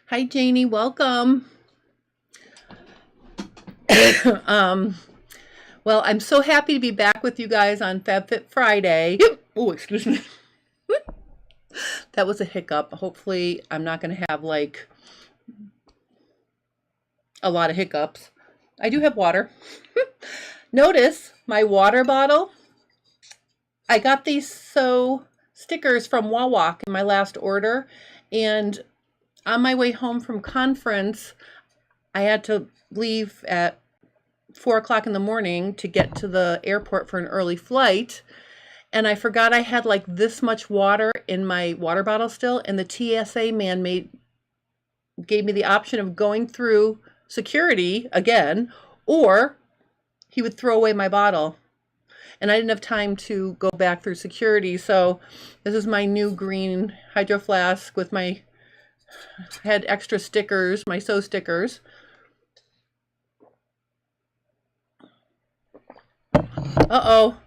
Hi, Janie. Welcome. um, well, I'm so happy to be back with you guys on FabFit Friday. Oh, excuse me. That was a hiccup. Hopefully, I'm not going to have like a lot of hiccups. I do have water. Notice my water bottle. I got these stickers from Wawak in my last order, and on my way home from conference, I had to leave at 4 o'clock in the morning to get to the airport for an early flight. And I forgot I had like this much water in my water bottle still. And the TSA man gave me the option of going through security again, or he would throw away my bottle. And I didn't have time to go back through security. So this is my new green hydro flask with my had extra stickers, my stickers. Uh-oh.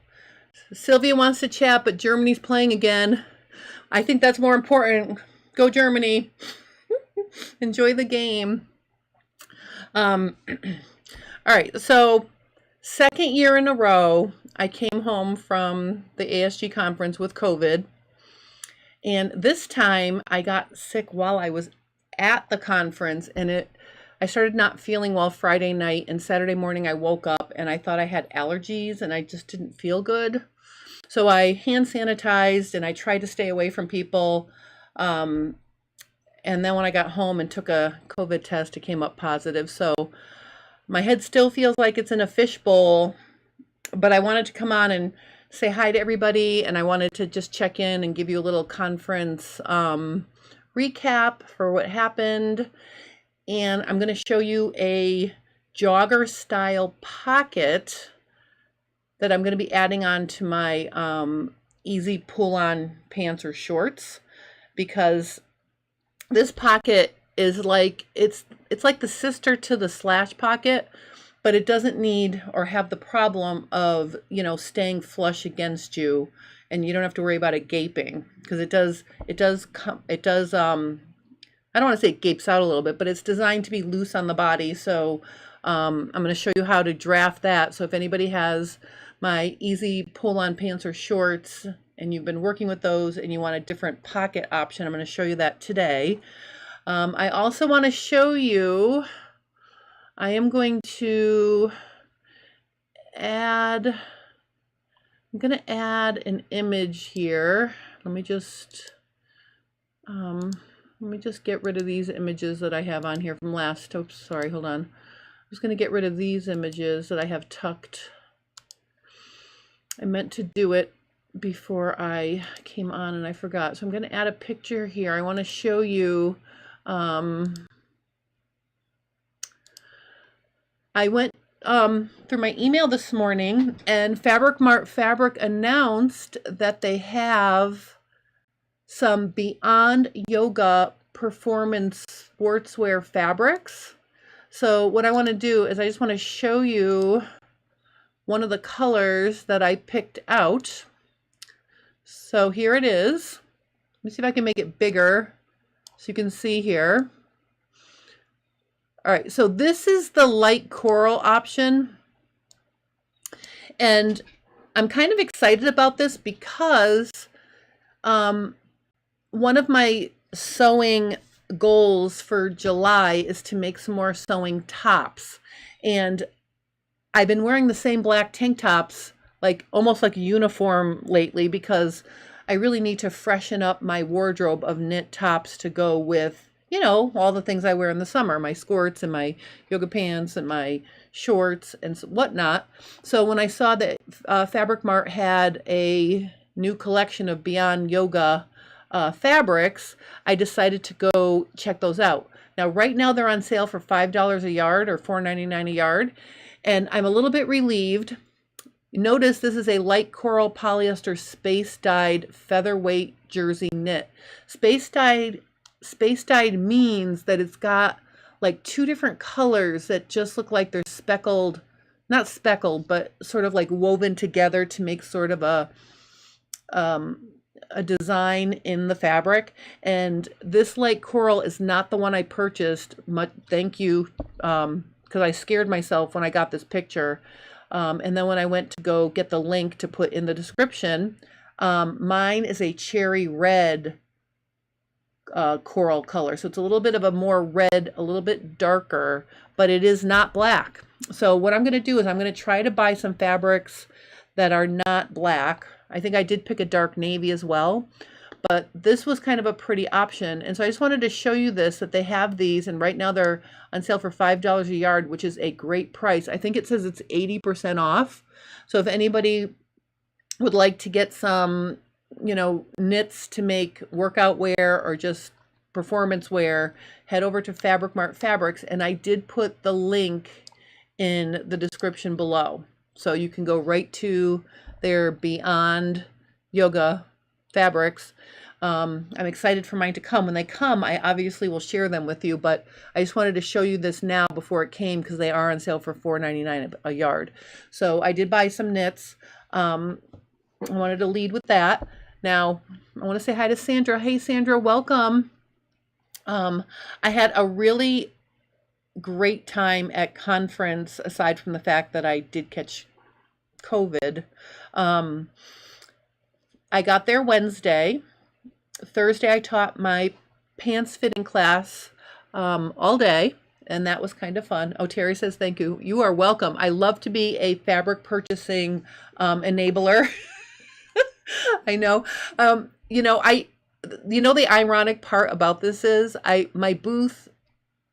Sylvia wants to chat, but Germany's playing again. I think that's more important. Go Germany. Enjoy the game. All right, so second year in a row, I came home from the ASG conference with COVID. And this time I got sick while I was at the conference, and I started not feeling well Friday night, and Saturday morning I woke up and I thought I had allergies and I just didn't feel good. So I hand sanitized and I tried to stay away from people. And then when I got home and took a COVID test, it came up positive. So my head still feels like it's in a fishbowl, but I wanted to come on and say hi to everybody, and I wanted to just check in and give you a little conference recap for what happened. And I'm going to show you a jogger style pocket that I'm going to be adding on to my easy pull on pants or shorts, because this pocket is like, it's like the sister to the slash pocket, but it doesn't need or have the problem of, staying flush against you, and you don't have to worry about it gaping, because it does, I don't want to say it gapes out a little bit, but it's designed to be loose on the body. So I'm going to show you how to draft that. So if anybody has my easy pull on pants or shorts and you've been working with those and you want a different pocket option, I'm going to show you that today. I also want to show you, I am going to add an image here. Let me just get rid of these images that I have on here from last. Oops, sorry, hold on. I'm just going to get rid of these images that I have tucked. I meant to do it before I came on and I forgot. So I'm going to add a picture here. I want to show you. I went through my email this morning, and Mart Fabric announced that they have some Beyond Yoga performance sportswear fabrics. So what I want to do is I just want to show you one of the colors that I picked out. So here it is. Let me see if I can make it bigger so you can see here. All right, so this is the light coral option. And I'm kind of excited about this because one of my sewing goals for July is to make some more sewing tops. And I've been wearing the same black tank tops, like almost like a uniform lately, because I really need to freshen up my wardrobe of knit tops to go with, all the things I wear in the summer, my skirts and my yoga pants and my shorts and whatnot. So when I saw that Fabric Mart had a new collection of Beyond Yoga fabrics, I decided to go check those out. Now, right now they're on sale for $5 a yard or $4.99 a yard. And I'm a little bit relieved. Notice this is a light coral polyester space dyed featherweight jersey knit. Space dyed means that it's got like two different colors that just look like they're speckled, not speckled, but sort of like woven together to make sort of a a design in the fabric, and this light coral is not the one I purchased. Thank you, because I scared myself when I got this picture. And then when I went to go get the link to put in the description, mine is a cherry red coral color. So it's a little bit of a more red, a little bit darker, but it is not black. So what I'm going to do is I'm going to try to buy some fabrics that are not black. I think I did pick a dark navy as well, but this was kind of a pretty option. And so I just wanted to show you this, that they have these, and right now they're on sale for $5 a yard, which is a great price. I think it says it's 80% off. So if anybody would like to get some, you know, knits to make workout wear or just performance wear, head over to Fabric Mart Fabrics, and I did put the link in the description below. So you can go right to their Beyond Yoga fabrics. I'm excited for mine to come. When they come, I obviously will share them with you, but I just wanted to show you this now before it came because they are on sale for $4.99 a yard. So I did buy some knits. I wanted to lead with that. Now, I want to say hi to Sandra. Hey, Sandra, welcome. I had a really great time at conference, aside from the fact that I did catch COVID. I got there Wednesday. Thursday, I taught my pants fitting class all day, and that was kind of fun. Oh, Terry says, thank you. You are welcome. I love to be a fabric purchasing enabler. I know. The ironic part about this is my booth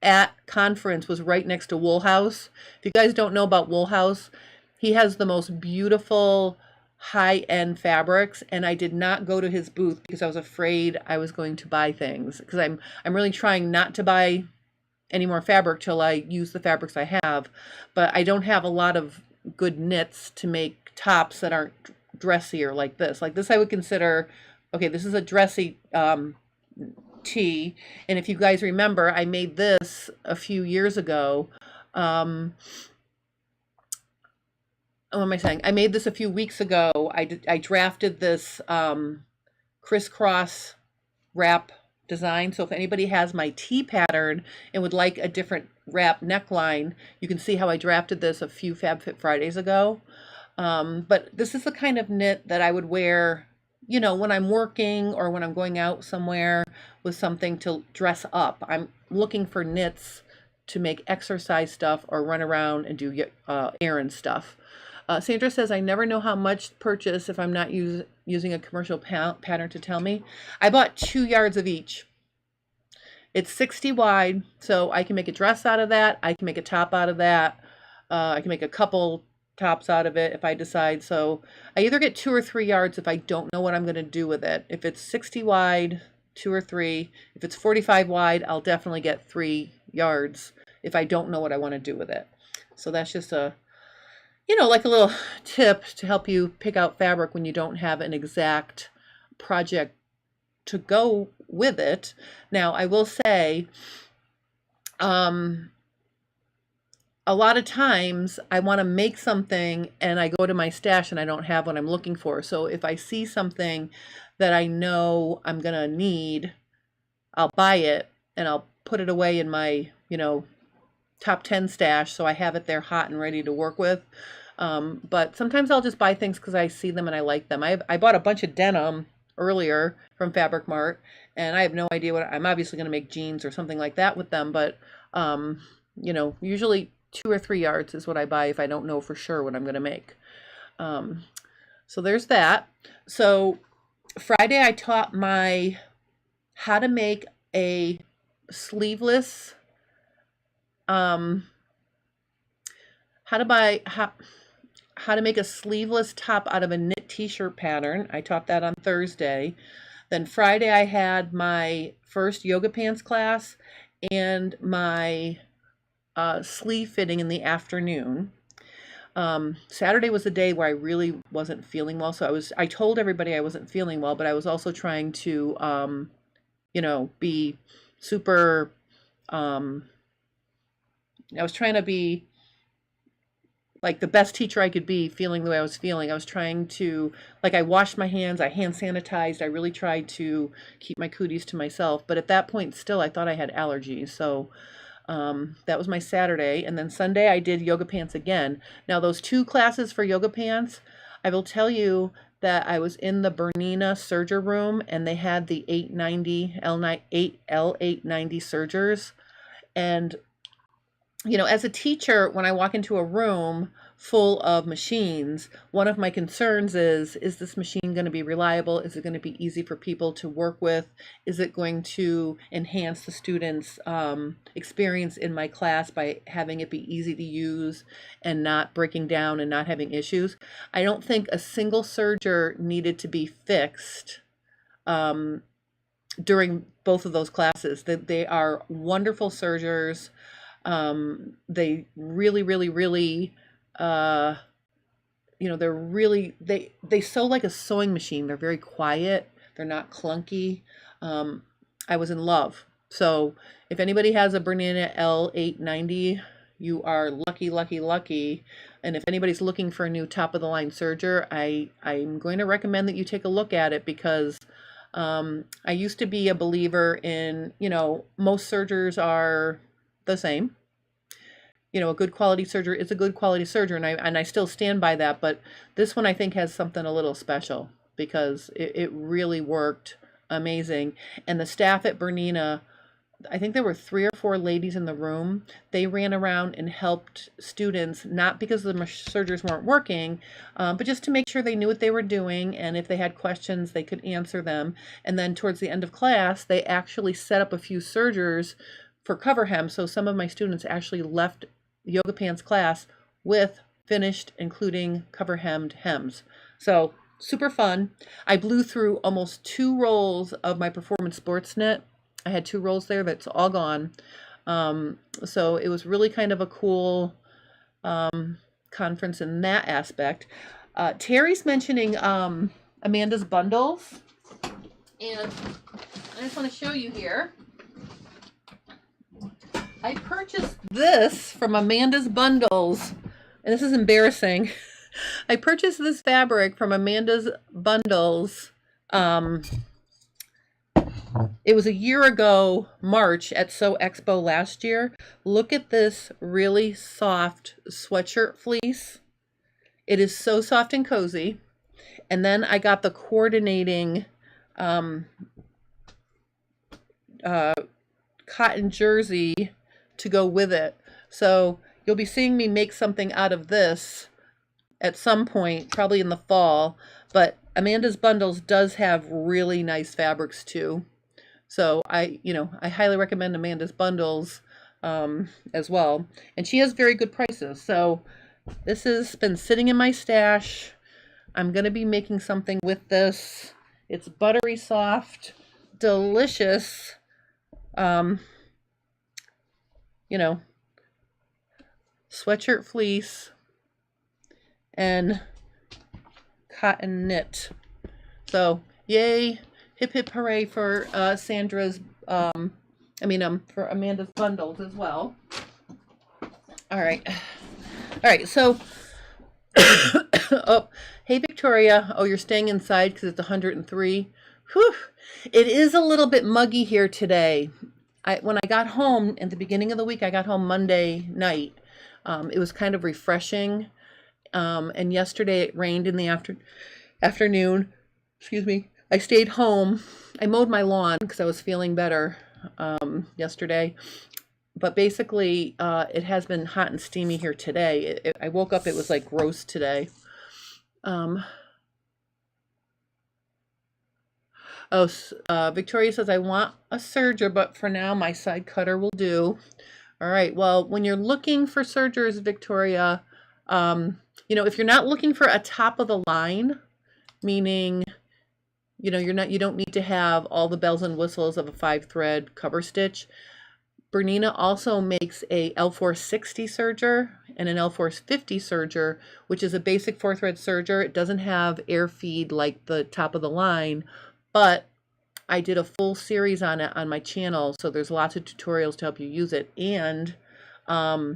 at conference was right next to Wool House. If you guys don't know about Wool House, he has the most beautiful high-end fabrics, and I did not go to his booth because I was afraid I was going to buy things, because I'm really trying not to buy any more fabric till I use the fabrics I have. But I don't have a lot of good knits to make tops that aren't dressier like this. Like this I would consider, okay, this is a dressy tee, and if you guys remember, I made this a few years ago. What am I saying? I made this a few weeks ago. I drafted this crisscross wrap design. So if anybody has my tee pattern and would like a different wrap neckline, you can see how I drafted this a few FabFit Fridays ago. But this is the kind of knit that I would wear, you know, when I'm working or when I'm going out somewhere with something to dress up. I'm looking for knits to make exercise stuff or run around and do errand stuff. Sandra says, I never know how much to purchase if I'm not using a commercial pattern to tell me. I bought 2 yards of each. It's 60 wide, so I can make a dress out of that. I can make a top out of that. I can make a couple tops out of it if I decide. So I either get 2 or 3 yards if I don't know what I'm going to do with it. If it's 60 wide, 2 or 3. If it's 45 wide, I'll definitely get 3 yards if I don't know what I want to do with it. So that's just a, you know, like a little tip to help you pick out fabric when you don't have an exact project to go with it. Now, I will say, a lot of times I want to make something and I go to my stash and I don't have what I'm looking for. So if I see something that I know I'm going to need, I'll buy it and I'll put it away in my, you know, top 10 stash so I have it there hot and ready to work with. But sometimes I'll just buy things because I see them and I like them. I bought a bunch of denim earlier from Fabric Mart, and I have no idea what I'm obviously going to make jeans or something like that with them. But, you know, usually 2 or 3 yards is what I buy if I don't know for sure what I'm going to make. So there's that. So Friday I taught how to make a sleeveless, how to make a sleeveless top out of a knit t-shirt pattern. I taught that on Thursday. Then Friday I had my first yoga pants class and my sleeve fitting in the afternoon. Saturday was the day where I really wasn't feeling well. So I told everybody I wasn't feeling well, but I was also trying to, you know, be super, I was trying to be like the best teacher I could be, feeling the way I was feeling. I was trying to, like, I washed my hands, I hand sanitized, I really tried to keep my cooties to myself. But at that point, still, I thought I had allergies. So that was my Saturday. And then Sunday, I did yoga pants again. Now, those 2 classes for yoga pants, I will tell you that I was in the Bernina serger room, and they had the 890 L890 sergers. And as a teacher, when I walk into a room full of machines, one of my concerns is this machine going to be reliable? Is it going to be easy for people to work with? Is it going to enhance the students' experience in my class by having it be easy to use and not breaking down and not having issues? I don't think a single serger needed to be fixed during both of those classes. They are wonderful sergers. They really, really, really, they're really, they sew like a sewing machine. They're very quiet. They're not clunky. I was in love. So if anybody has a Bernina L890, you are lucky, lucky, lucky. And if anybody's looking for a new top of the line serger, I'm going to recommend that you take a look at it, because I used to be a believer in, most sergers are the same. A good quality serger is a good quality serger, and I still stand by that. But this one, I think, has something a little special, because it really worked amazing. And the staff at Bernina, I think there were 3 or 4 ladies in the room. They ran around and helped students, not because the sergers weren't working, but just to make sure they knew what they were doing, and if they had questions, they could answer them. And then towards the end of class, they actually set up a few sergers for cover hem, so some of my students actually left the yoga pants class with finished, including cover hemmed hems. So super fun. I blew through almost 2 rolls of my performance sports knit. I had 2 rolls there. That's all gone. So it was really kind of a cool conference in that aspect. Terry's mentioning Amanda's bundles, and I just want to show you here. I purchased this from Amanda's Bundles, and this is embarrassing. I purchased this fabric from Amanda's Bundles. It was a year ago, March, at Sew Expo last year. Look at this really soft sweatshirt fleece. It is so soft and cozy. And then I got the coordinating cotton jersey to go with it. So you'll be seeing me make something out of this at some point, probably in the fall. But Amanda's Bundles does have really nice fabrics too. So I highly recommend Amanda's Bundles as well. And she has very good prices. So this has been sitting in my stash. I'm going to be making something with this. It's buttery soft, delicious. Sweatshirt fleece and cotton knit. So yay, hip hip hooray for Sandra's, for Amanda's Bundles as well. All right, so, oh, hey Victoria, oh, you're staying inside because it's 103. Whew, it is a little bit muggy here today. When I got home at the beginning of the week, I got home Monday night. It was kind of refreshing. And yesterday it rained in the afternoon. Excuse me. I stayed home. I mowed my lawn because I was feeling better yesterday. But basically, it has been hot and steamy here today. I woke up, it was like gross today. Victoria says, I want a serger, but for now my side cutter will do. All right. Well, when you're looking for sergers, Victoria, if you're not looking for a top of the line, meaning, you don't need to have all the bells and whistles of a 5-thread cover stitch. Bernina also makes a L460 serger and an L450 serger, which is a basic 4-thread serger. It doesn't have air feed like the top of the line, but I did a full series on it on my channel, so there's lots of tutorials to help you use it. And I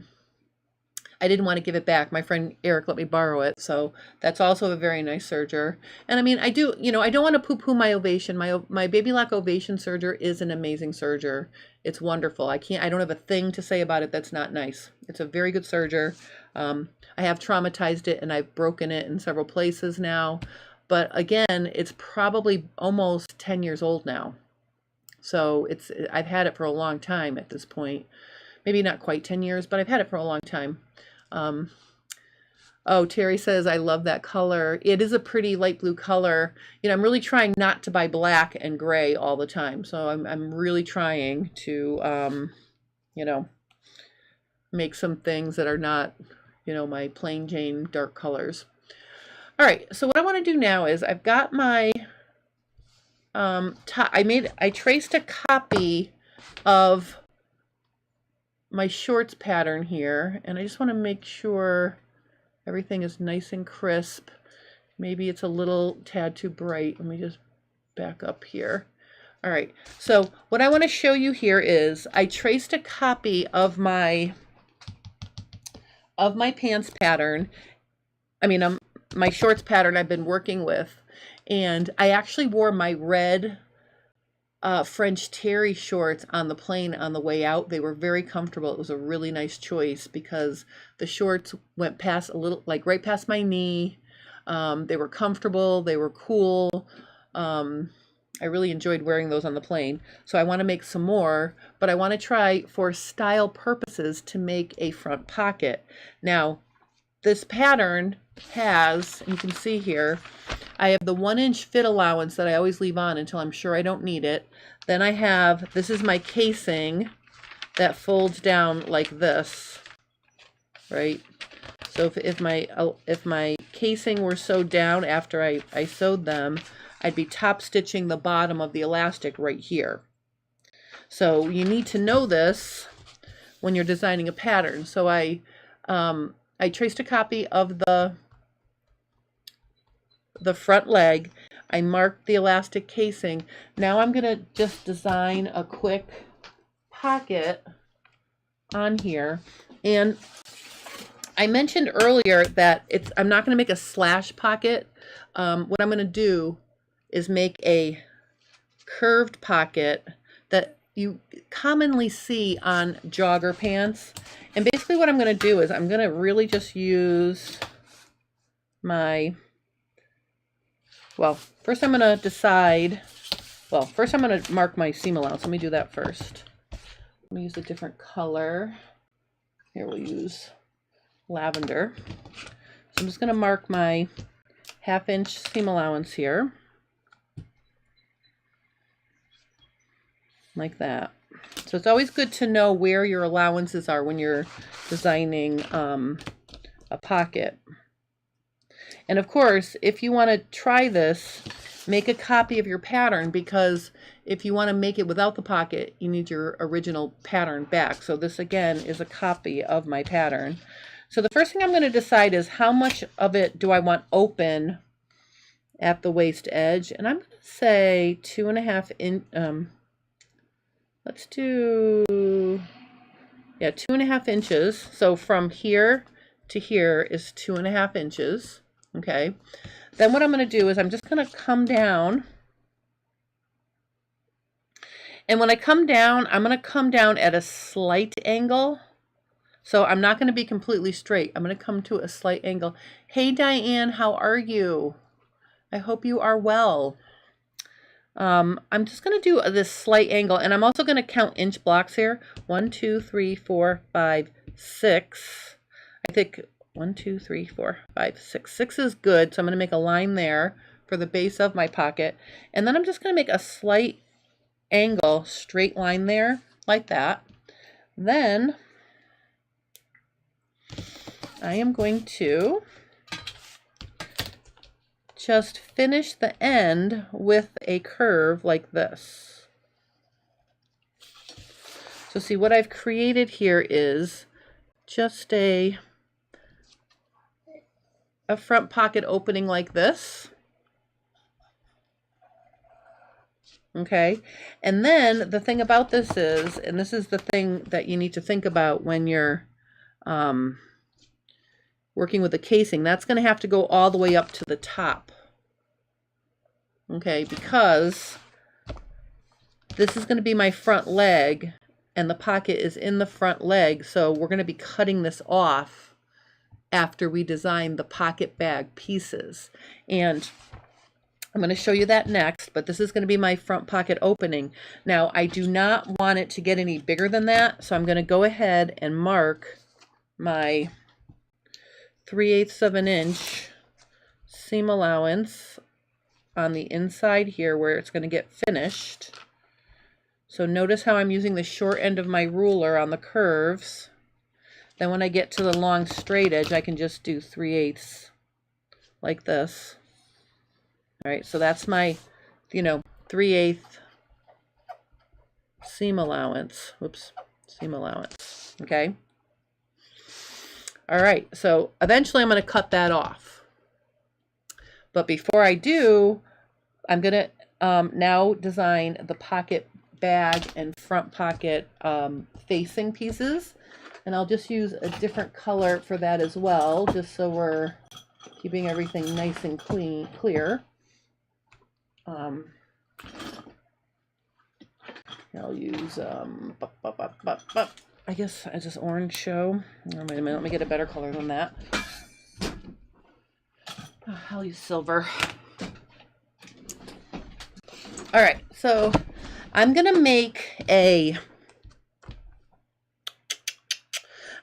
I didn't want to give it back. My friend Eric let me borrow it, so that's also a very nice serger. And I mean, I do, you know, I don't want to poo-poo my Ovation. My Baby Lock Ovation serger is an amazing serger. It's wonderful. I don't have a thing to say about it that's not nice. It's a very good serger. I have traumatized it and I've broken it in several places now. But again, it's probably almost 10 years old now. So I've had it for a long time at this point. Maybe not quite 10 years, but I've had it for a long time. Oh, Terry says, I love that color. It is a pretty light blue color. You know, I'm really trying not to buy black and gray all the time. So I'm really trying to, you know, make some things that are not, you know, my plain Jane dark colors. All right, so what I want to do now is I've got my, I traced a copy of my shorts pattern here, and I just want to make sure everything is nice and crisp. Maybe it's a little tad too bright. Let me just back up here. All right, so what I want to show you here is I traced a copy of my pants pattern. I mean, my shorts pattern I've been working with, and I actually wore my red French terry shorts on the plane on the way out. They were very comfortable. It was a really nice choice because the shorts went past a little, like right past my knee. They were comfortable. They were cool. I really enjoyed wearing those on the plane. So I want to make some more, but I want to try for style purposes to make a front pocket. Now, this pattern has, you can see here, I have the 1-inch fit allowance that I always leave on until I'm sure I don't need it. Then I have, this is my casing that folds down like this, right? So if my casing were sewed down after I sewed them, I'd be top stitching the bottom of the elastic right here. So you need to know this when you're designing a pattern. So I traced a copy of the front leg. I marked the elastic casing. Now I'm going to just design a quick pocket on here. And I mentioned earlier that I'm not going to make a slash pocket. What I'm going to do is make a curved pocket that you commonly see on jogger pants. And basically what I'm going to do is I'm going to really just use my, well, first I'm going to decide, well, first I'm going to mark my seam allowance. Let me do that first. Let me use a different color. Here we'll use lavender. So I'm just going to mark my 1/2 inch seam allowance here. Like that. So it's always good to know where your allowances are when you're designing a pocket. And of course, if you want to try this, make a copy of your pattern, because if you want to make it without the pocket, you need your original pattern back. So this again is a copy of my pattern. So the first thing I'm going to decide is how much of it do I want open at the waist edge. And I'm going to say 2.5 inch, let's do, yeah, 2.5 inches. So from here to here is 2.5 inches. Okay. Then what I'm going to do is I'm just going to come down. And when I come down, I'm going to come down at a slight angle. So I'm not going to be completely straight. I'm going to come to a slight angle. Hey, Diane, how are you? I hope you are well. I'm just going to do this slight angle, and I'm also going to count inch blocks here. 1, 2, 3, 4, 5, 6. I think 1, 2, 3, 4, 5, 6. 6 is good, so I'm going to make a line there for the base of my pocket. And then I'm just going to make a slight angle, straight line there, like that. Then I am going to just finish the end with a curve like this. So see, what I've created here is just a front pocket opening like this. Okay, and then the thing about this is, and this is the thing that you need to think about when you're working with the casing, that's going to have to go all the way up to the top. Okay, because this is going to be my front leg and the pocket is in the front leg, so we're going to be cutting this off after we design the pocket bag pieces. And I'm going to show you that next, but this is going to be my front pocket opening. Now, I do not want it to get any bigger than that, so I'm going to go ahead and mark my 3/8 of an inch seam allowance on the inside here where it's going to get finished. So notice how I'm using the short end of my ruler on the curves. Then when I get to the long straight edge, I can just do 3/8 like this. All right, so that's my, 3/8 seam allowance. Whoops, seam allowance, okay? All right, so eventually I'm going to cut that off. But before I do, I'm going to now design the pocket bag and front pocket facing pieces. And I'll just use a different color for that as well, just so we're keeping everything nice and clear. I'll use, I guess I just orange show. Oh, wait a minute, let me get a better color than that. I'll use silver. All right, so I'm gonna make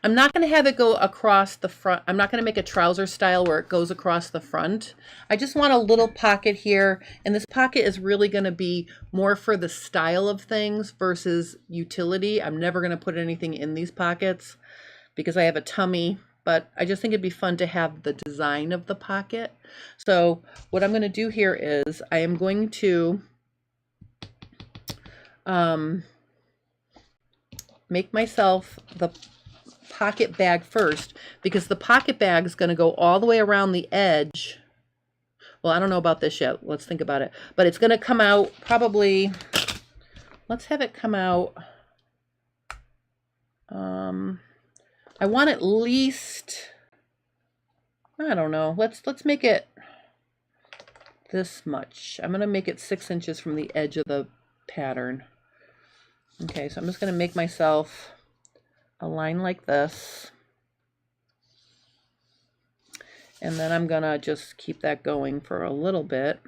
I'm not going to have it go across the front. I'm not going to make a trouser style where it goes across the front. I just want a little pocket here. And this pocket is really going to be more for the style of things versus utility. I'm never going to put anything in these pockets because I have a tummy. But I just think it'd be fun to have the design of the pocket. So what I'm going to do here is I am going to make myself the pocket bag first, because the pocket bag is going to go all the way around the edge. Well, I don't know about this yet. Let's think about it. But it's going to come out probably, let's have it come out, I want at least, I don't know, let's make it this much. I'm going to make it 6 inches from the edge of the pattern. Okay, so I'm just going to make myself a line like this, and then I'm gonna just keep that going for a little bit.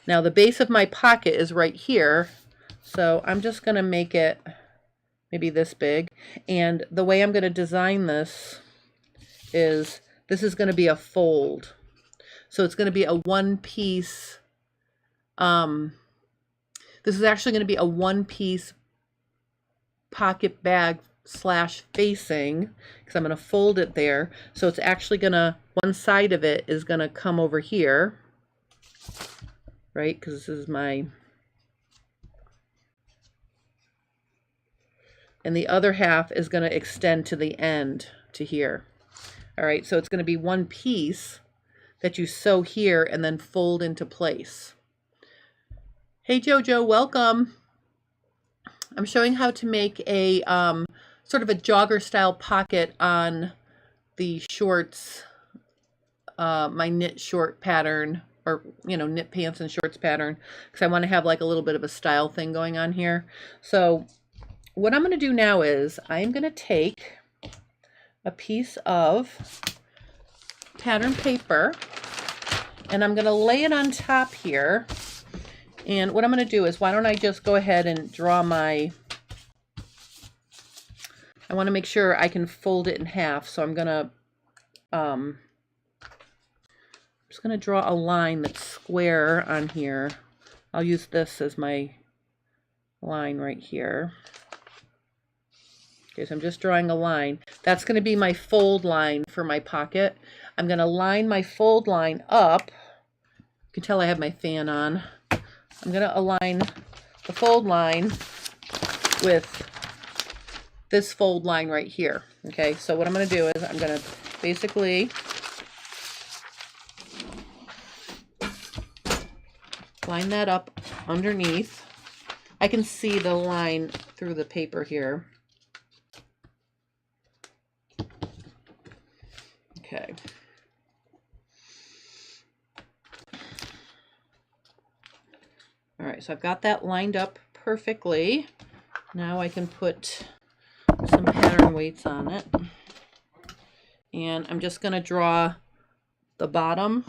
Now the base of my pocket is right here, so I'm just gonna make it maybe this big, and the way I'm gonna design this is gonna be a fold, so it's gonna be a one-piece, this is actually gonna be a one-piece pocket bag slash facing, because I'm going to fold it there. So it's actually going to, one side of it is going to come over here, right? Because this is my, and the other half is going to extend to the end to here. All right, so it's going to be one piece that you sew here and then fold into place. Hey Jojo, welcome. I'm showing how to make a sort of a jogger style pocket on the shorts, my knit short pattern, or knit pants and shorts pattern, because I want to have like a little bit of a style thing going on here. So what I'm going to do now is I'm going to take a piece of pattern paper and I'm going to lay it on top here. And what I'm going to do is, why don't I just go ahead and draw my, I want to make sure I can fold it in half. So I'm going to, just going to draw a line that's square on here. I'll use this as my line right here. Okay, so I'm just drawing a line. That's going to be my fold line for my pocket. I'm going to line my fold line up. You can tell I have my fan on. I'm going to align the fold line with this fold line right here. Okay, so what I'm going to do is I'm going to basically line that up underneath. I can see the line through the paper here. Okay. All right, so I've got that lined up perfectly. Now I can put some pattern weights on it. And I'm just going to draw the bottom.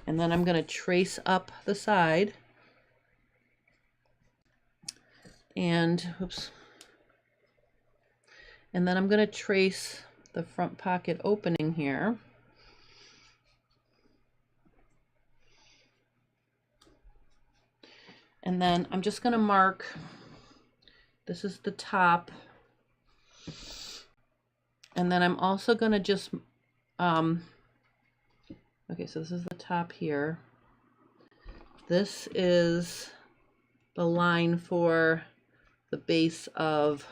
And then I'm going to trace up the side. And, oops. And then I'm going to trace the front pocket opening here. And then I'm just going to mark, this is the top. And then I'm also going to just, okay, so this is the top here. This is the line for the base of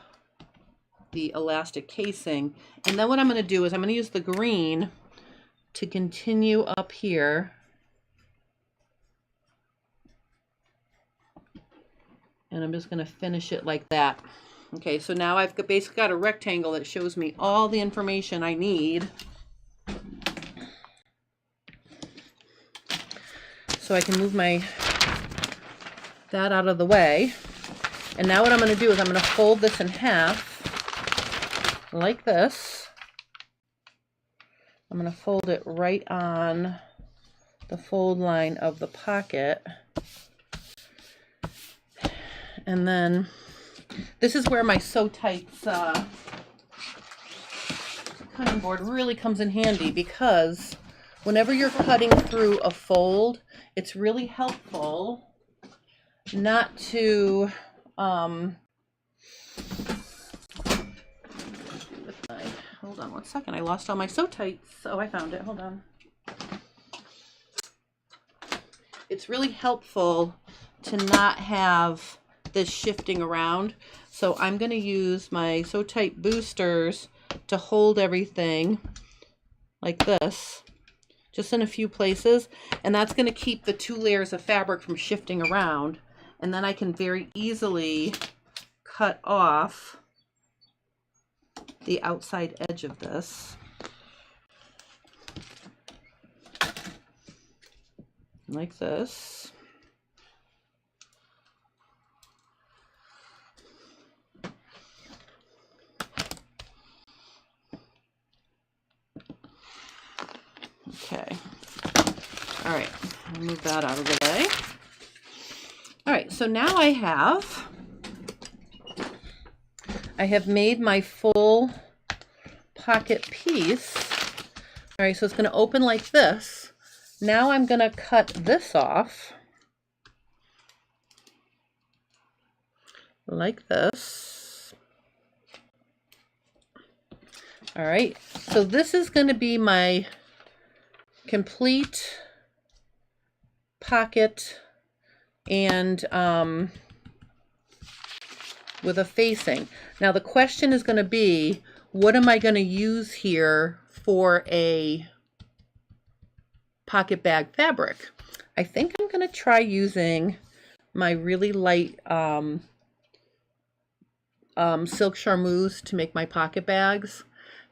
the elastic casing. And then what I'm going to do is I'm going to use the green to continue up here. And I'm just going to finish it like that. Okay, so now I've basically got a rectangle that shows me all the information I need. So I can move that out of the way. And now what I'm going to do is I'm going to fold this in half like this. I'm going to fold it right on the fold line of the pocket. And then this is where my Sew Tights cutting board really comes in handy, because whenever you're cutting through a fold, it's really helpful not to hold on one second, I lost all my Sew Tights. Oh, I found it, hold on. It's really helpful to not have this shifting around. So I'm going to use my Sew Tight boosters to hold everything like this, just in a few places. And that's going to keep the 2 layers of fabric from shifting around. And then I can very easily cut off the outside edge of this. Like this. Okay. All right. I'll move that out of the way. All right. So now I have made my full pocket piece. All right. So it's going to open like this. Now I'm going to cut this off like this. All right. So this is going to be my complete pocket, and with a facing. Now the question is going to be, what am I going to use here for a pocket bag fabric? I think I'm going to try using my really light silk charmeuse to make my pocket bags,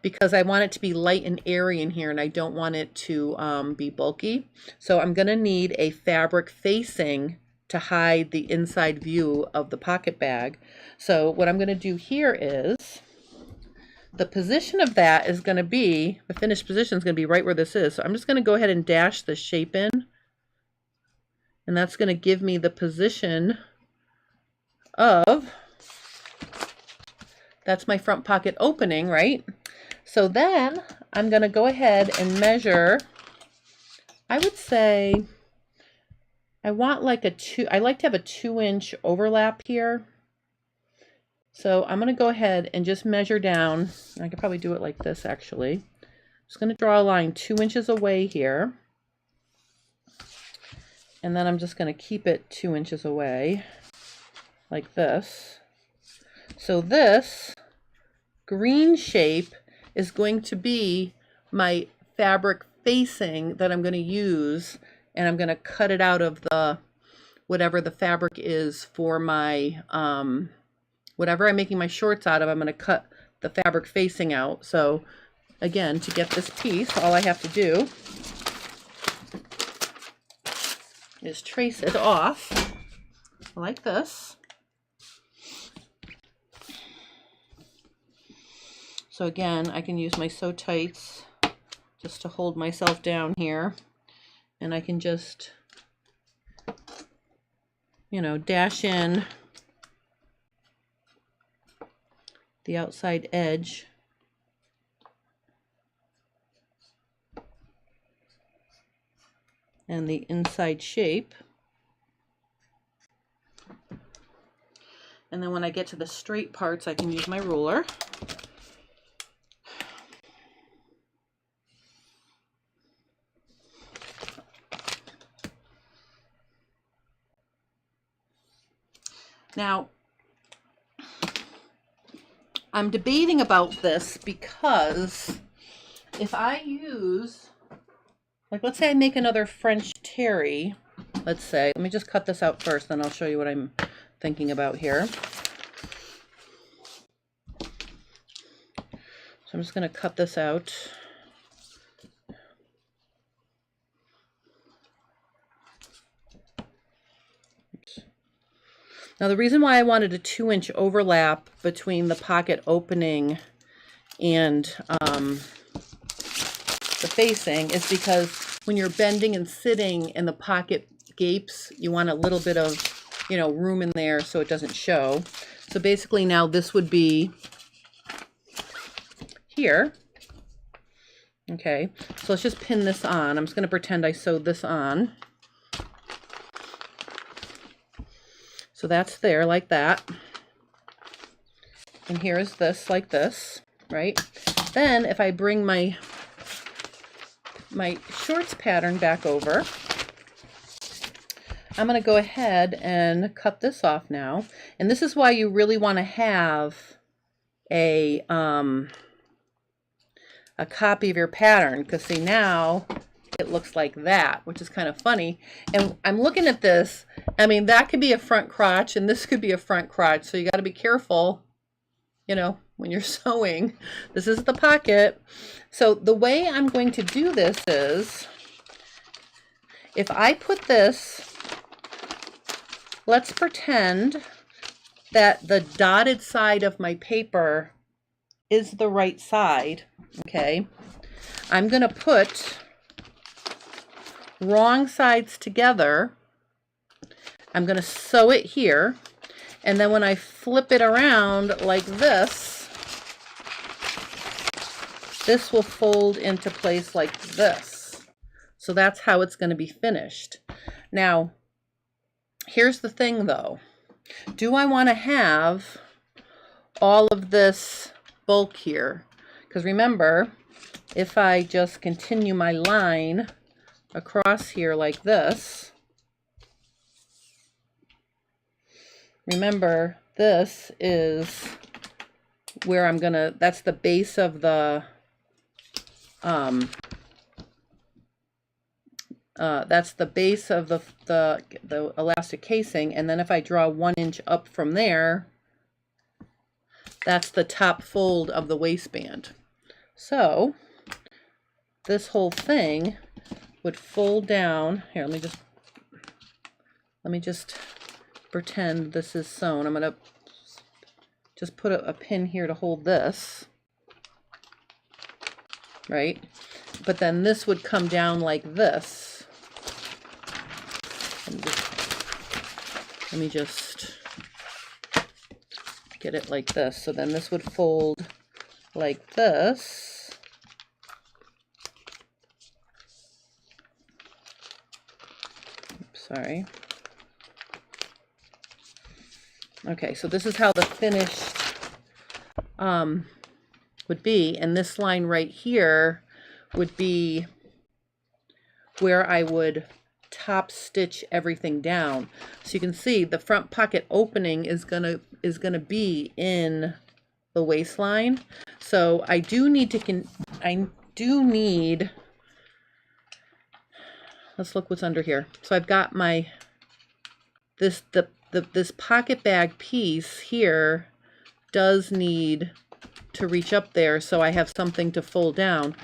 because I want it to be light and airy in here, and I don't want it to be bulky. So I'm going to need a fabric facing to hide the inside view of the pocket bag. So what I'm going to do here is, the position of that is going to be, the finished position is going to be right where this is. So I'm just going to go ahead and dash the shape in, and that's going to give me the position of, that's my front pocket opening, right? So then I'm going to go ahead and measure, I would say, I want like I like to have a 2-inch overlap here. So I'm going to go ahead and just measure down. I could probably do it like this actually. I'm just going to draw a line 2 inches away here. And then I'm just going to keep it 2 inches away like this. So this green shape is going to be my fabric facing that I'm going to use, and I'm going to cut it out of the whatever the fabric is for my, whatever I'm making my shorts out of, I'm going to cut the fabric facing out. So again, to get this piece, all I have to do is trace it off like this. So again, I can use my sew tights just to hold myself down here, and I can just, you know, dash in the outside edge and the inside shape. And then when I get to the straight parts, I can use my ruler. Now, I'm debating about this because if I use, like, let's say I make another French terry, let's say, let me just cut this out first, then I'll show you what I'm thinking about here. So I'm just going to cut this out. Now the reason why I wanted a 2-inch overlap between the pocket opening and the facing is because when you're bending and sitting and the pocket gapes, you want a little bit of, you know, room in there so it doesn't show. So basically now this would be here. Okay, so let's just pin this on. I'm just going to pretend I sewed this on. So that's there like that. And here is this like this, right? Then if I bring my shorts pattern back over, I'm going to go ahead and cut this off now. And this is why you really want to have a copy of your pattern, because see, now it looks like that, which is kind of funny. And I'm looking at this, I mean, that could be a front crotch and this could be a front crotch, so you got to be careful, you know, when you're sewing. This is the pocket. So the way I'm going to do this is, if I put this, let's pretend that the dotted side of my paper is the right side, okay? I'm going to put wrong sides together. I'm going to sew it here, and then when I flip it around like this, this will fold into place like this. So that's how it's going to be finished. Now, here's the thing though. Do I want to have all of this bulk here? Because remember, if I just continue my line across here like this, remember this is where I'm gonna, that's the base of the that's the base of the elastic casing, and then if I draw 1 inch up from there, that's the top fold of the waistband. So this whole thing would fold down. Here, let me just pretend this is sewn. I'm gonna just put a pin here to hold this, right? But then this would come down like this. Let me just get it like this. So then this would fold like this. Sorry. Okay, so this is how the finished would be, and this line right here would be where I would top stitch everything down. So you can see the front pocket opening is gonna be in the waistline. So I do need, let's look what's under here. So I've got my this pocket bag piece here does need to reach up there so I have something to fold down.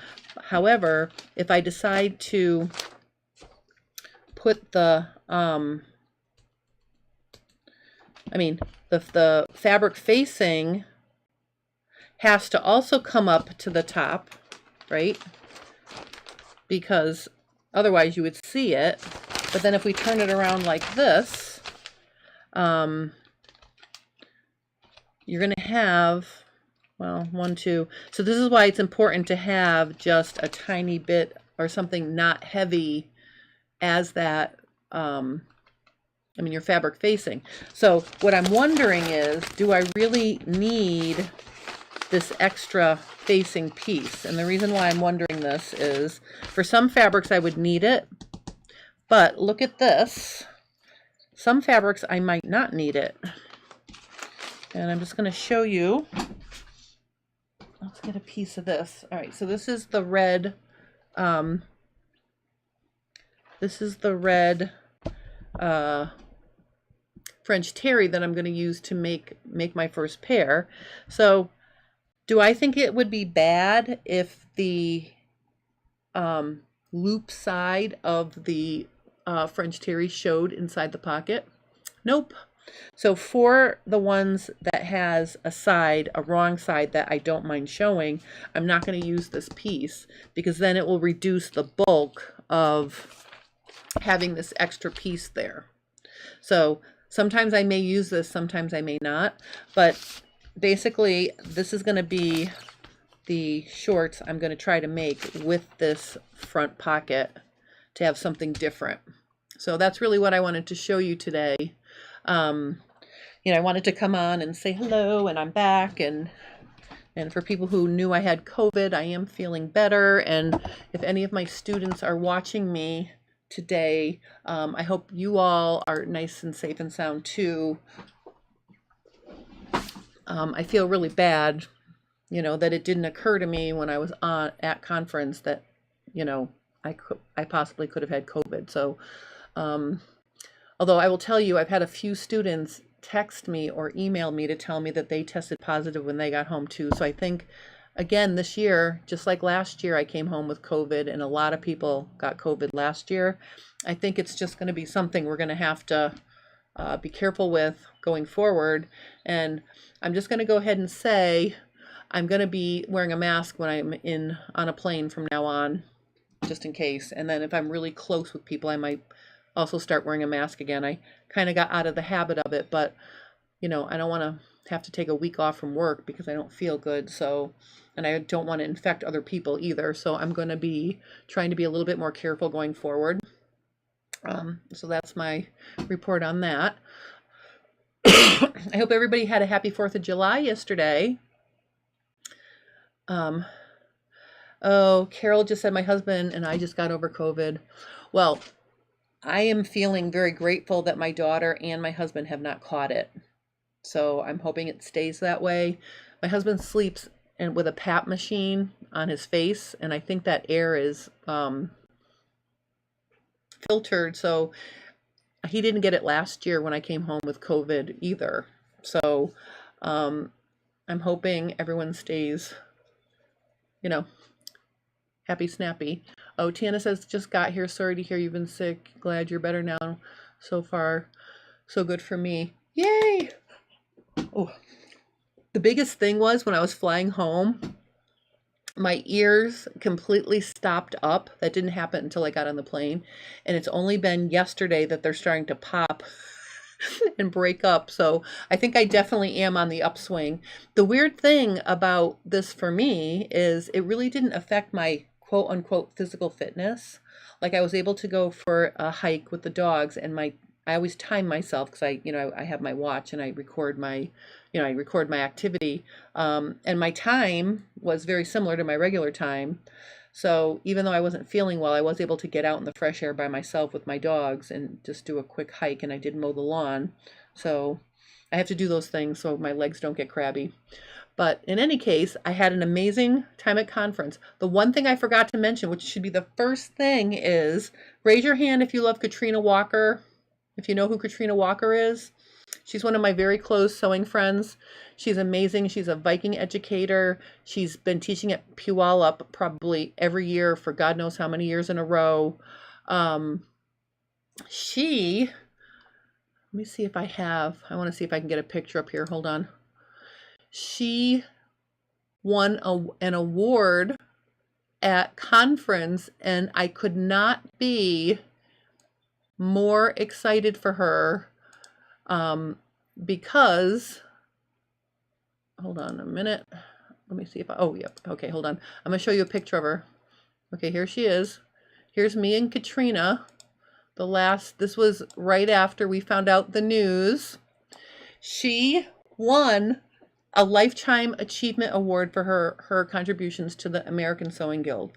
However, if I decide to put the the fabric facing has to also come up to the top, right? Because otherwise you would see it. But then if we turn it around like this, you're going to have, well, 1, 2. So this is why it's important to have just a tiny bit or something not heavy as that, your fabric facing. So what I'm wondering is, do I really need this extra facing piece? And the reason why I'm wondering this is, for some fabrics I would need it, but look at this. Some fabrics I might not need it. And I'm just going to show you. Let's get a piece of this. All right, so this is the red. This is the red French terry that I'm going to use to make my first pair. So do I think it would be bad if the loop side of the French terry showed inside the pocket? Nope. So for the ones that has a wrong side that I don't mind showing, I'm not going to use this piece because then it will reduce the bulk of having this extra piece there. So sometimes I may use this, sometimes I may not, but basically this is going to be the shorts I'm going to try to make with this front pocket to have something different. So that's really what I wanted to show you today. I wanted to come on and say hello, and I'm back, and for people who knew I had COVID, I am feeling better. And if any of my students are watching me today, I hope you all are nice and safe and sound too. I feel really bad, that it didn't occur to me when I was at conference that, I possibly could have had COVID. So, although I will tell you, I've had a few students text me or email me to tell me that they tested positive when they got home too. So I think, again, this year, just like last year, I came home with COVID, and a lot of people got COVID last year. I think it's just going to be something we're going to have to be careful with going forward. And I'm just going to go ahead and say I'm going to be wearing a mask when I'm on a plane from now on, just in case. And then if I'm really close with people, I might also start wearing a mask again. I kind of got out of the habit of it, but I don't want to have to take a week off from work because I don't feel good. So, and I don't want to infect other people either. So I'm going to be trying to be a little bit more careful going forward. So that's my report on that. I hope everybody had a happy 4th of July yesterday. Oh, Carol just said my husband and I just got over COVID. Well, I am feeling very grateful that my daughter and my husband have not caught it. So I'm hoping it stays that way. My husband sleeps with a PAP machine on his face, and I think that air is filtered. So he didn't get it last year when I came home with COVID either. So I'm hoping everyone stays, happy, snappy. Oh, Tiana says, just got here. Sorry to hear you've been sick. Glad you're better now. So far, so good for me. Yay! Oh, the biggest thing was when I was flying home, my ears completely stopped up. That didn't happen until I got on the plane. And it's only been yesterday that they're starting to pop and break up. So I think I definitely am on the upswing. The weird thing about this for me is it really didn't affect my quote unquote physical fitness. Like I was able to go for a hike with the dogs, and I always time myself because I have my watch and I record my activity. And my time was very similar to my regular time. So even though I wasn't feeling well, I was able to get out in the fresh air by myself with my dogs and just do a quick hike, and I did mow the lawn. So I have to do those things so my legs don't get crabby. But in any case, I had an amazing time at conference. The one thing I forgot to mention, which should be the first thing, is raise your hand if you love Katrina Walker. if you know who Katrina Walker is. She's one of my very close sewing friends. She's amazing. She's a Viking educator. She's been teaching at Puyallup probably every year for God knows how many years in a row. Let me see if I want to see if I can get a picture up here. Hold on. She won an award at conference, and I could not be more excited for her, because, hold on a minute. Let me see if oh, yep. Okay, hold on. I'm going to show you a picture of her. Okay, here she is. Here's me and Katrina. This was right after we found out the news. She won a Lifetime Achievement Award for her contributions to the American Sewing Guild.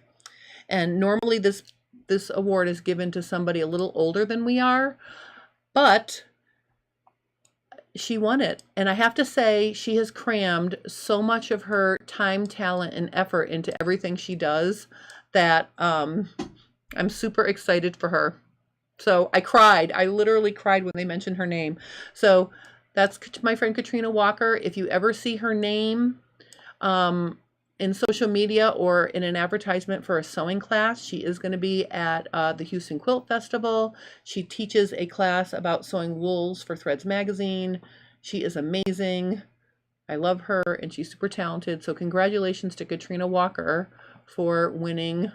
And normally this award is given to somebody a little older than we are, but she won it. And I have to say, she has crammed so much of her time, talent, and effort into everything she does that I'm super excited for her. So I cried. I literally cried when they mentioned her name. So that's my friend Katrina Walker. If you ever see her name in social media or in an advertisement for a sewing class, she is going to be at the Houston Quilt Festival. She teaches a class about sewing wools for Threads Magazine. She is amazing. I love her, and she's super talented. So congratulations to Katrina Walker for winning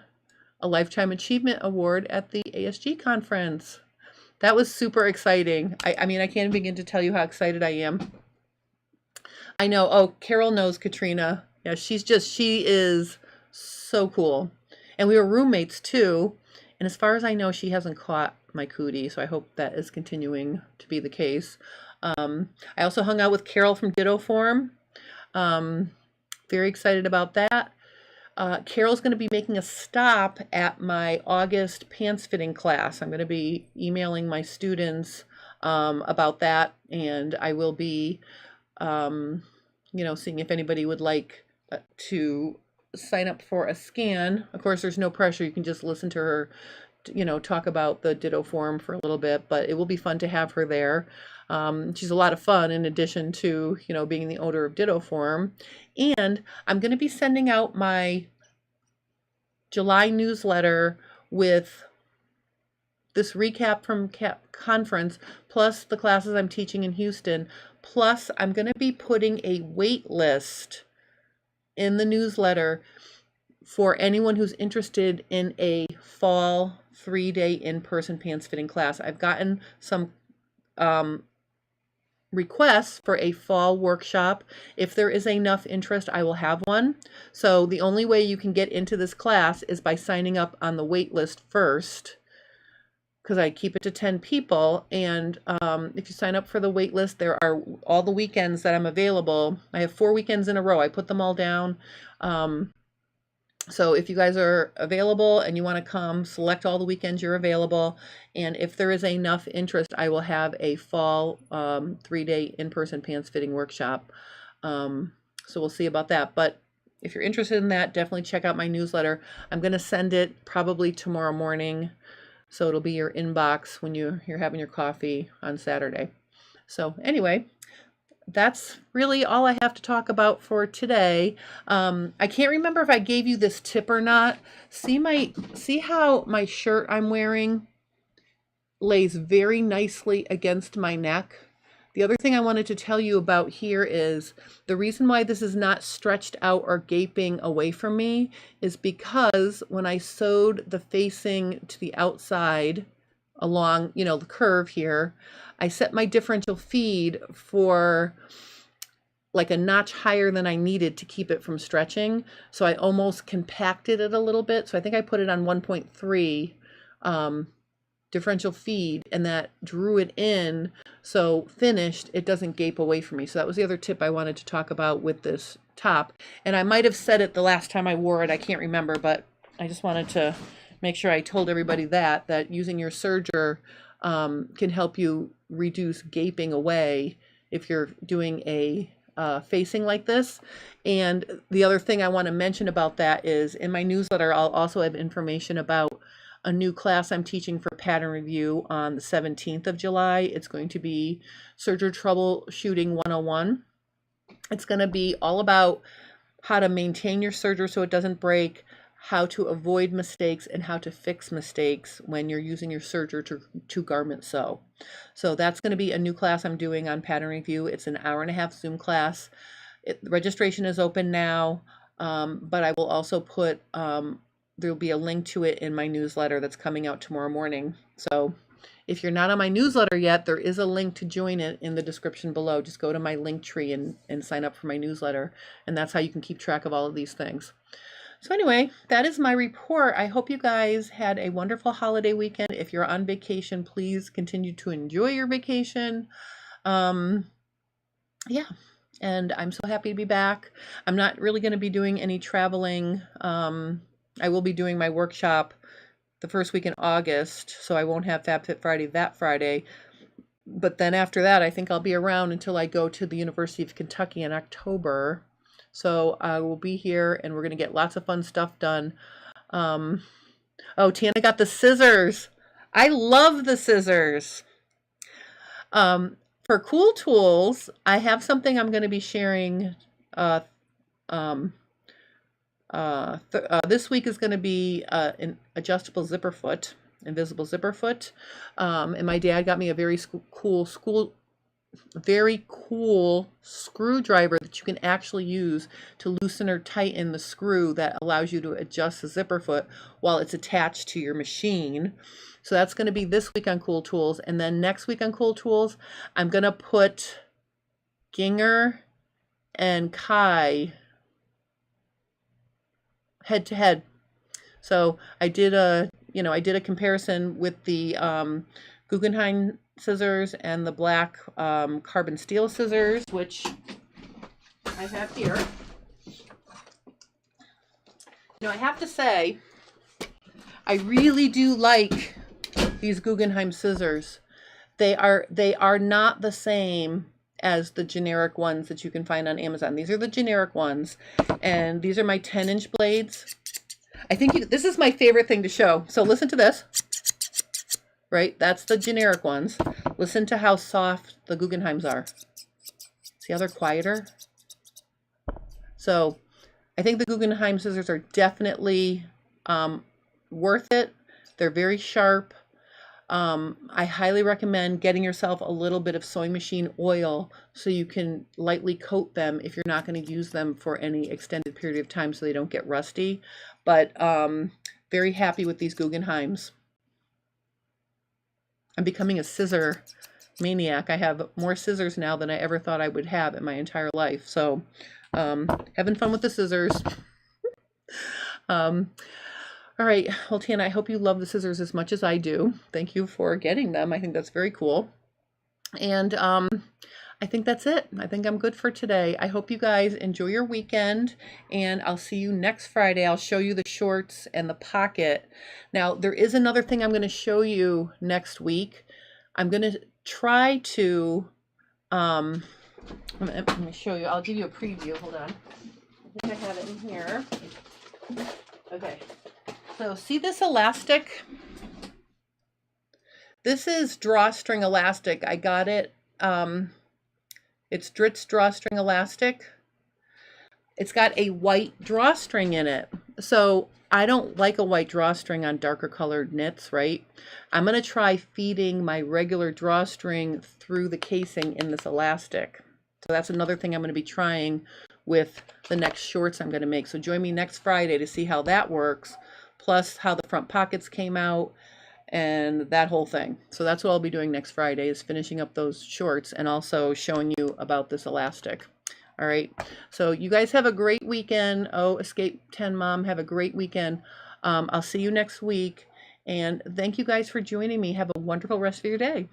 a Lifetime Achievement Award at the ASG conference. That was super exciting. I mean, I can't begin to tell you how excited I am. I know. Oh, Carol knows Katrina. Yeah, she is so cool. And we were roommates too. And as far as I know, she hasn't caught my cootie. So I hope that is continuing to be the case. I also hung out with Carol from Ditto Form. Very excited about that. Carol's going to be making a stop at my August pants fitting class. I'm going to be emailing my students about that, and I will be, seeing if anybody would like to sign up for a scan. Of course, there's no pressure. You can just listen to her, talk about the Ditto Form for a little bit, but it will be fun to have her there. She's a lot of fun in addition to, being the owner of Ditto Form. And I'm going to be sending out my July newsletter with this recap from conference, plus the classes I'm teaching in Houston. Plus, I'm going to be putting a wait list in the newsletter for anyone who's interested in a fall 3-day in-person pants fitting class. I've gotten some requests for a fall workshop. If there is enough interest, I will have one. So the only way you can get into this class is by signing up on the wait list first, because I keep it to 10 people. And if you sign up for the wait list, there are all the weekends that I'm available. I have 4 weekends in a row. I put them all down. So if you guys are available and you want to come, select all the weekends you're available. And if there is enough interest, I will have a fall 3-day in-person pants fitting workshop. So we'll see about that. But if you're interested in that, definitely check out my newsletter. I'm going to send it probably tomorrow morning. So it'll be your inbox when you're having your coffee on Saturday. So anyway, that's really all I have to talk about for today. I can't remember if I gave you this tip or not. See how my shirt I'm wearing lays very nicely against my neck? The other thing I wanted to tell you about here is the reason why this is not stretched out or gaping away from me is because when I sewed the facing to the outside along, the curve here, I set my differential feed for like a notch higher than I needed to keep it from stretching. So I almost compacted it a little bit. So I think I put it on 1.3 differential feed, and that drew it in. So finished, it doesn't gape away from me. So that was the other tip I wanted to talk about with this top. And I might have said it the last time I wore it. I can't remember, but I just wanted to make sure I told everybody that using your serger can help you reduce gaping away if you're doing a facing like this. And the other thing I want to mention about that is in my newsletter, I'll also have information about a new class I'm teaching for pattern review on the 17th of July. It's going to be Serger Troubleshooting 101. It's going to be all about how to maintain your serger so it doesn't break, how to avoid mistakes, and how to fix mistakes when you're using your serger to garment sew. So that's going to be a new class I'm doing on pattern review. It's an hour-and-a-half Zoom class. Registration is open now, but I will also put, there'll be a link to it in my newsletter that's coming out tomorrow morning. So if you're not on my newsletter yet, there is a link to join it in the description below. Just go to my link tree and sign up for my newsletter. And that's how you can keep track of all of these things. So anyway, that is my report. I hope you guys had a wonderful holiday weekend. If you're on vacation, please continue to enjoy your vacation. Yeah, and I'm so happy to be back. I'm not really going to be doing any traveling. I will be doing my workshop the first week in August, so I won't have FabFit Friday that Friday. But then after that, I think I'll be around until I go to the University of Kentucky in October. So I will be here, and we're going to get lots of fun stuff done. Oh, Tiana got the scissors. I love the scissors. For Cool Tools, I have something I'm going to be sharing. This week is going to be an adjustable zipper foot, invisible zipper foot. And my dad got me a very cool screwdriver that you can actually use to loosen or tighten the screw that allows you to adjust the zipper foot while it's attached to your machine. So that's going to be this week on Cool Tools. And then next week on Cool Tools, I'm going to put Ginger and Kai head to head. So I did a comparison with the Guggenheim scissors and the black carbon steel scissors, which I have here. I have to say, I really do like these Guggenheim scissors. They are not the same as the generic ones that you can find on Amazon. These are the generic ones, and these are my 10-inch blades. I think this is my favorite thing to show. So listen to this. Right, that's the generic ones. Listen to how soft the Guggenheims are. See how they're quieter? So I think the Guggenheim scissors are definitely worth it. They're very sharp. I highly recommend getting yourself a little bit of sewing machine oil so you can lightly coat them if you're not going to use them for any extended period of time so they don't get rusty. But very happy with these Guggenheims. I'm becoming a scissor maniac. I have more scissors now than I ever thought I would have in my entire life. So having fun with the scissors. All right, well, Tiana, I hope you love the scissors as much as I do. Thank you for getting them. I think that's very cool. And I think that's it. I think I'm good for today. I hope you guys enjoy your weekend, and I'll see you next Friday. I'll show you the shorts and the pocket. Now, there is another thing I'm going to show you next week. I'm going to try to, let me show you. I'll give you a preview. Hold on. I think I have it in here. Okay. So see this elastic? This is drawstring elastic. I got it. It's Dritz drawstring elastic. It's got a white drawstring in it. So I don't like a white drawstring on darker colored knits, right? I'm going to try feeding my regular drawstring through the casing in this elastic. So that's another thing I'm going to be trying with the next shorts I'm going to make. So join me next Friday to see how that works, plus how the front pockets came out and that whole thing. So that's what I'll be doing next Friday, is finishing up those shorts and also showing you about this elastic. All right, so you guys have a great weekend. Oh, Escape 10 Mom, have a great weekend. I'll see you next week, and thank you guys for joining me. Have a wonderful rest of your day.